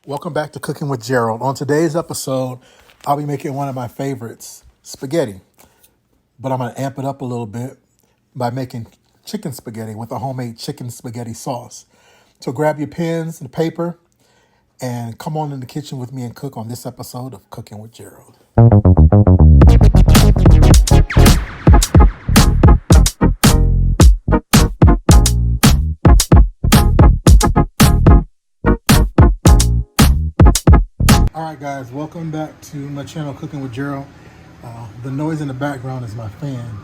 Welcome back to Cooking with Gerald. On today's episode, I'll be making one of my favorites, spaghetti. But I'm going to amp it up a little bit by making chicken spaghetti with a homemade chicken spaghetti sauce. So grab your pens and paper and come on in the kitchen with me and cook on this episode of Cooking with Gerald. Alright guys, welcome back to my channel Cooking with Gerald. The noise in the background is my fan,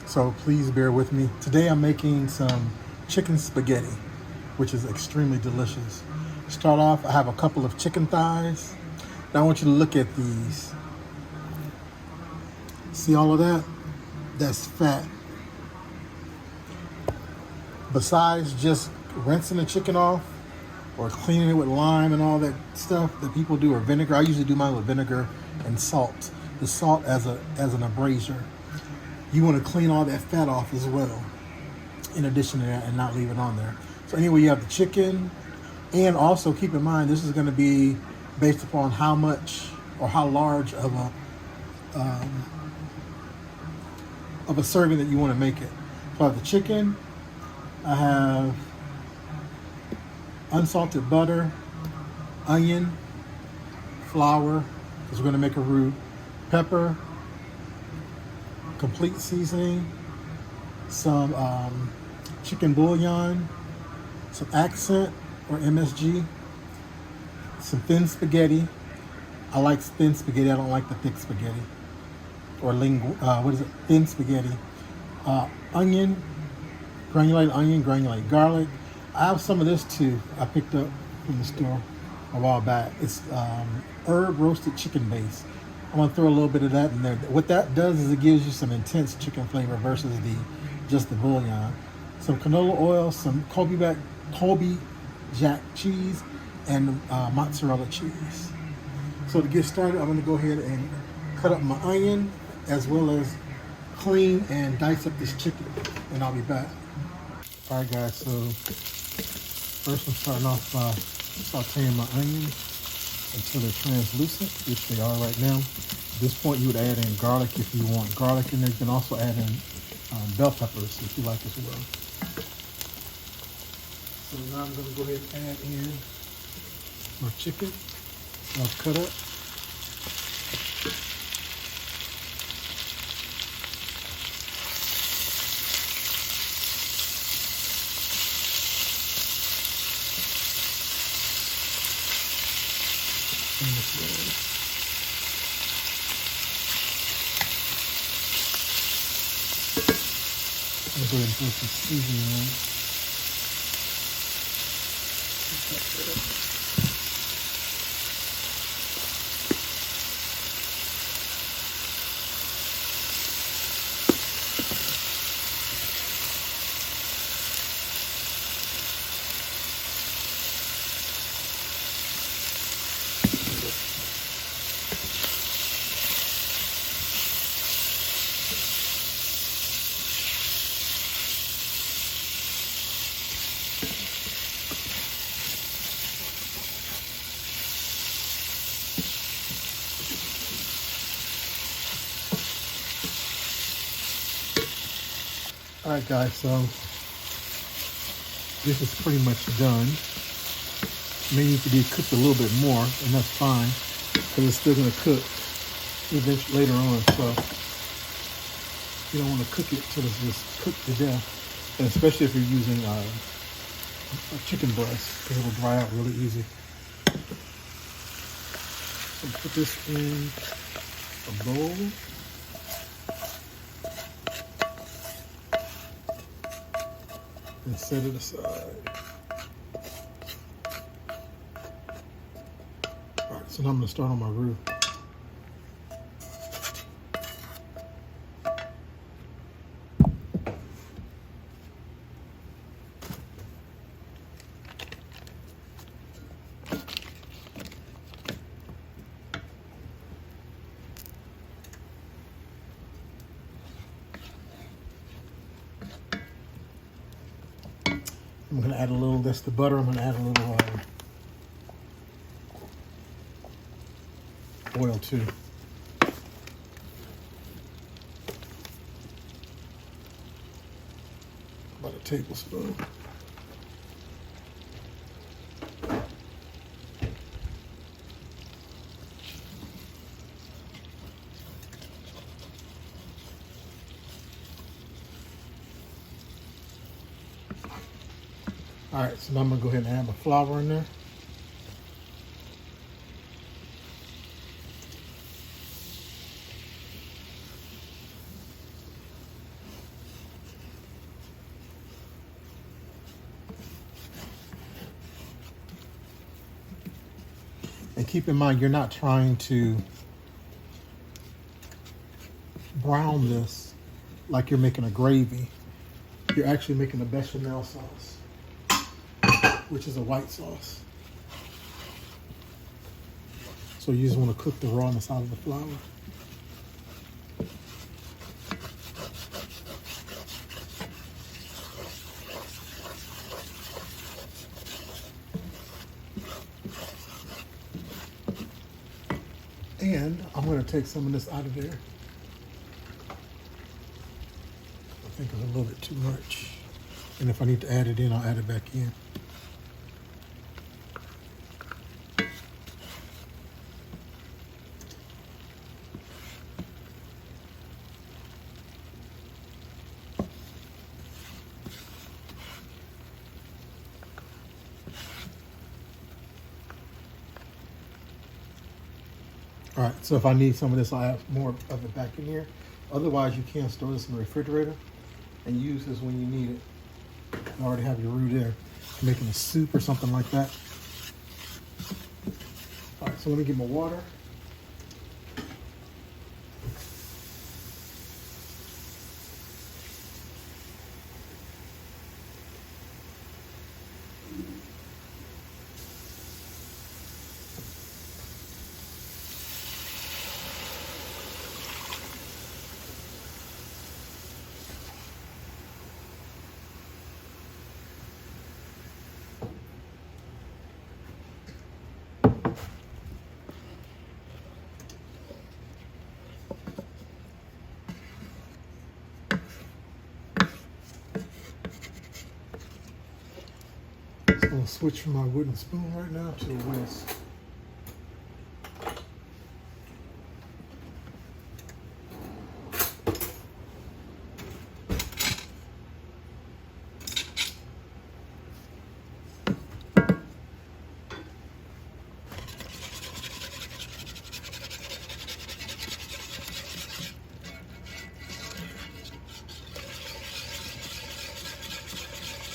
so please bear with me. Today I'm making some chicken spaghetti, which is extremely delicious. Start off, I have a couple of chicken thighs. Now I want you to look at these. See all of that? That's fat. Besides just rinsing the chicken off or cleaning it with lime and all that stuff that people do, or vinegar. I usually do mine with vinegar and salt. The salt as an abrasior. You want to clean all that fat off as well, in addition to that, and not leave it on there. So anyway, you have the chicken, and also keep in mind this is going to be based upon how much or how large of a serving that you want to make it. So I have the chicken. I have unsalted butter, onion, flour, because we're going to make a roux, pepper, complete seasoning, some chicken bouillon, some accent or MSG, some thin spaghetti. I like thin spaghetti. I don't like the thick spaghetti or thin spaghetti. Onion, granulated garlic. I have some of this too. I picked up from the store a while back. It's herb roasted chicken base. I'm gonna throw a little bit of that in there. What that does is it gives you some intense chicken flavor versus just the bouillon. Some canola oil, some Colby Jack cheese, and mozzarella cheese. So to get started, I'm gonna go ahead and cut up my onion as well as clean and dice up this chicken, and I'll be back. All right, guys. So first, I'm starting off by sauteing my onions until they're translucent, which they are right now. At this point, you would add in garlic if you want garlic in there. You can also add in bell peppers if you like as well. So now I'm going to go ahead and add in my chicken that I've cut up. I'm going to go ahead and put some seasoning on. All right, guys, so this is pretty much done. It may need to be cooked a little bit more, and that's fine, because it's still going to cook eventually later on. So you don't want to cook it till it's just cooked to death, and especially if you're using a chicken breast, because it'll dry out really easy. So put this in a bowl. And set it aside. All right, so now I'm going to start on my roux. I'm going to add a little, that's the butter. I'm going to add a little oil too. About a tablespoon. All right, so now I'm gonna go ahead and add my flour in there. And keep in mind, you're not trying to brown this like you're making a gravy. You're actually making a bechamel sauce, which is a white sauce. So you just want to cook the rawness out of the flour. And I'm going to take some of this out of there. I think it's a little bit too much. And if I need to add it in, I'll add it back in. All right, so if I need some of this, I'll add more of it back in here. Otherwise, you can store this in the refrigerator and use this when you need it. You already have your roux there. You're making a soup or something like that. All right, so let me get my water. I'm gonna switch from my wooden spoon right now to a whisk.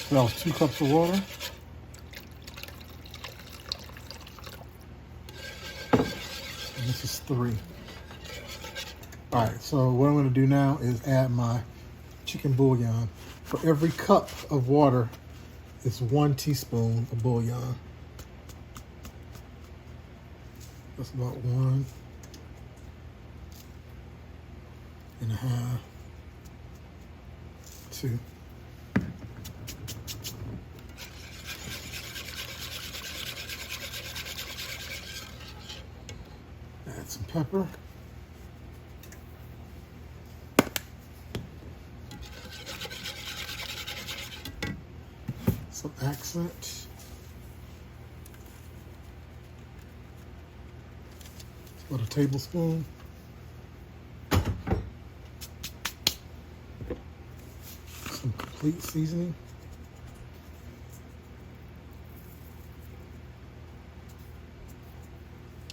So that was 2 cups of water. This is 3. All right, so what I'm going to do now is add my chicken bouillon. For every cup of water, it's 1 teaspoon of bouillon. That's about 1.5, 2. Add some pepper. Some accent. About a tablespoon. Some complete seasoning.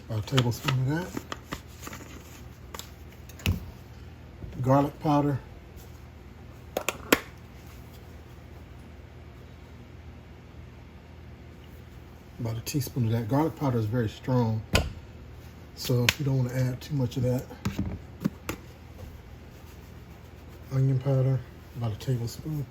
About a tablespoon of that. Garlic powder. About a teaspoon of that. Garlic powder is very strong, so you don't want to add too much of that. Onion powder, about a tablespoon.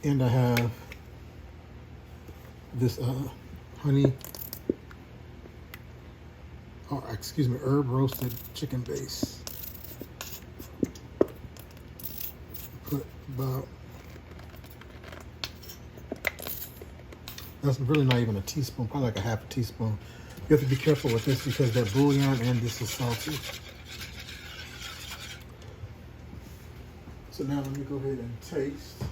And I have this honey, or excuse me, herb roasted chicken base. put about, that's really not even a teaspoon, probably like a half a teaspoon. You have to be careful with this because they're bouillon and this is salty. So now let me go ahead and taste.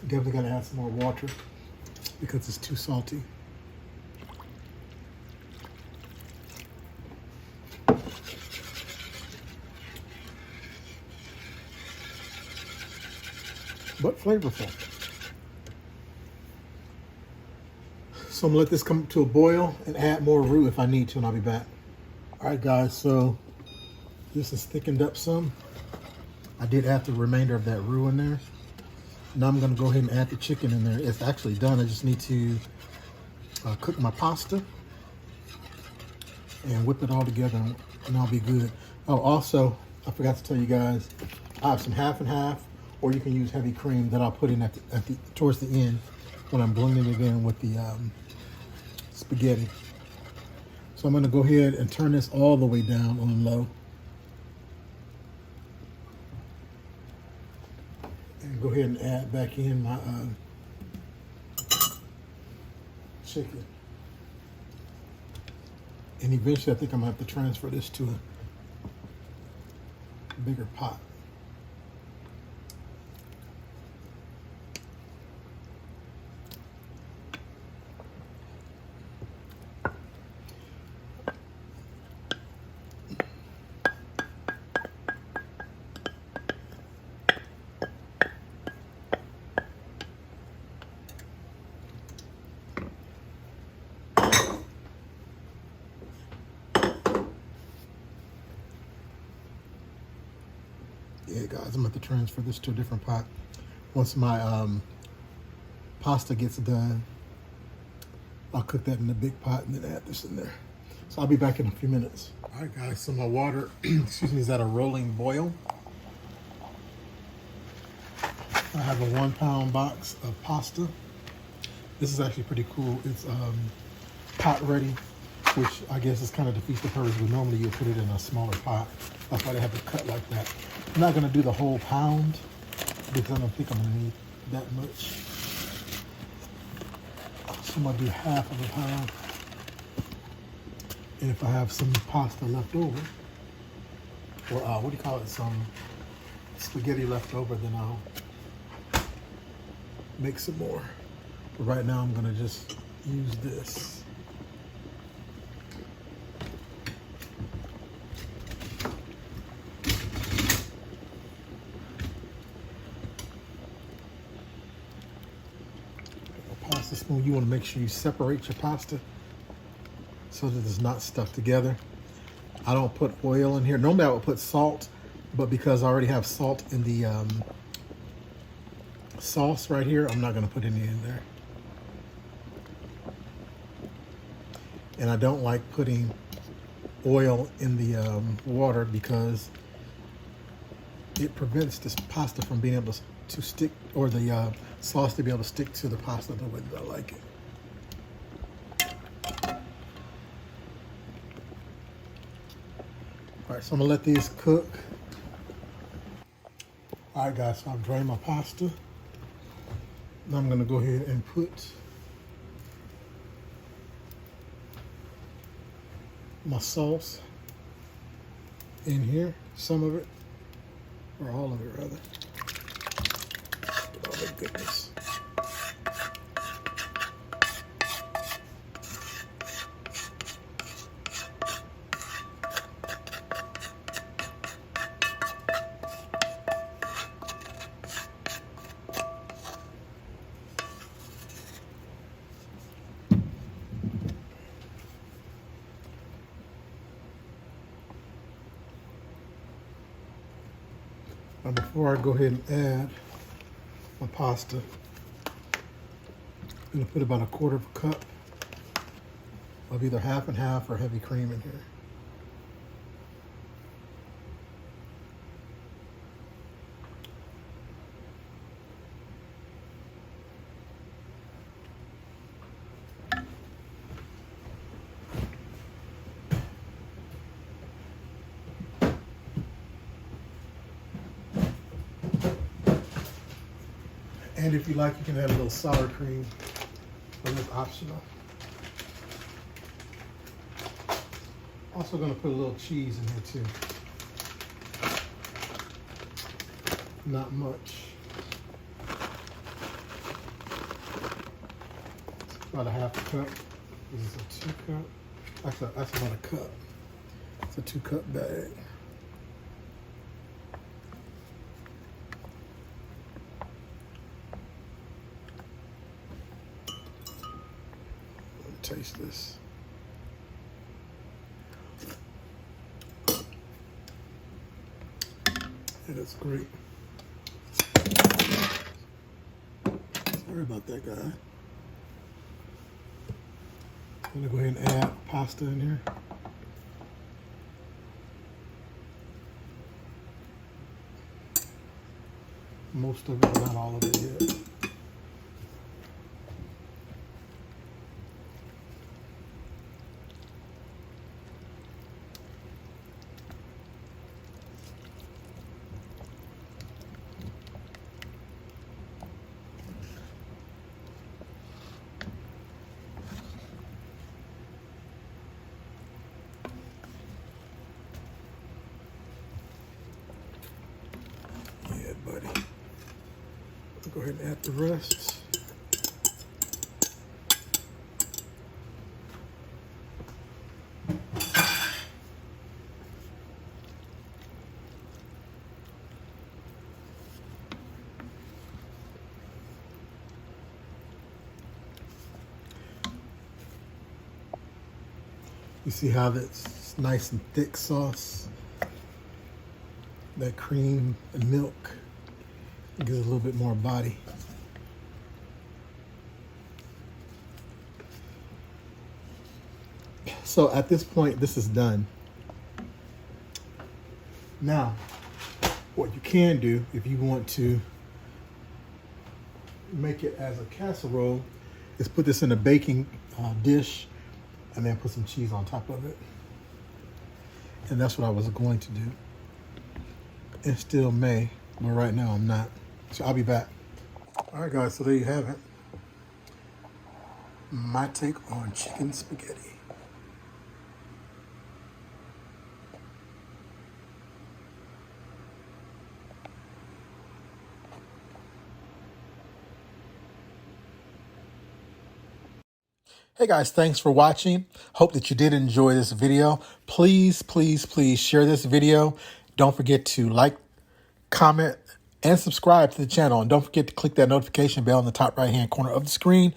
Definitely gotta add some more water because it's too salty. But flavorful. So I'm gonna let this come to a boil and add more roux if I need to, and I'll be back. All right, guys, so this is thickened up some. I did add the remainder of that roux in there. Now I'm gonna go ahead and add the chicken in there. It's actually done. I just need to cook my pasta and whip it all together and I'll be good. Oh, also, I forgot to tell you guys, I have some half and half, or you can use heavy cream that I'll put in towards the end when I'm blending it in with the spaghetti. So I'm gonna go ahead and turn this all the way down on low. And go ahead and add back in my chicken. And eventually I think I'm gonna have to transfer this to a bigger pot. Yeah, guys, I'm going to have to transfer this to a different pot. Once my pasta gets done, I'll cook that in a big pot and then add this in there. So I'll be back in a few minutes. All right, guys, so my water, excuse me, is at a rolling boil. I have a 1 pound box of pasta. This is actually pretty cool. It's pot ready, which I guess is kind of defeats the purpose, but normally you put it in a smaller pot. That's why they have it cut like that. I'm not gonna do the whole pound because I don't think I'm gonna need that much. So I'm gonna do half of a pound. And if I have some pasta left over, or what do you call it, some spaghetti left over, then I'll make some more. But right now I'm gonna just use this. Pasta spoon, you want to make sure you separate your pasta so that it's not stuck together. I don't put oil in here. Normally I would put salt, but because I already have salt in the sauce right here, I'm not going to put any in there. And I don't like putting oil in the water because it prevents this pasta from being able to stick, or the sauce to be able to stick to the pasta the way that I like it. All right, so I'm gonna let these cook. All right, guys, so I've drained my pasta. Now I'm gonna go ahead and put my sauce in here, some of it, or all of it rather. Oh my goodness. Now before I go ahead and add my pasta, I'm going to put about 1/4 cup of either half and half or heavy cream in here. And if you like, you can add a little sour cream, but it's optional. Also gonna put a little cheese in here too. Not much. About a half a cup. This is a 2 cup. Actually, that's about a cup. It's a 2 cup bag. Let me taste this. It is great. Sorry about that, guy. I'm gonna go ahead and add pasta in here. Most of it, but not all of it yet. Yeah, buddy. I'll go ahead and add the rest. You see how that's nice and thick sauce? That cream and milk, it gives it a little bit more body. So at this point, this is done. Now, what you can do if you want to make it as a casserole is put this in a baking dish and then put some cheese on top of it. And that's what I was going to do. And still may, but right now I'm not. So I'll be back. All right, guys, so there you have it. My take on chicken spaghetti. Hey guys, thanks for watching. Hope that you did enjoy this video. Please, please, please share this video. Don't forget to like, comment, and subscribe to the channel. And don't forget to click that notification bell in the top right-hand corner of the screen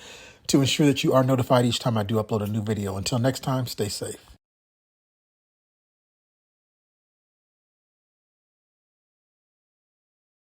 to ensure that you are notified each time I do upload a new video. Until next time, stay safe.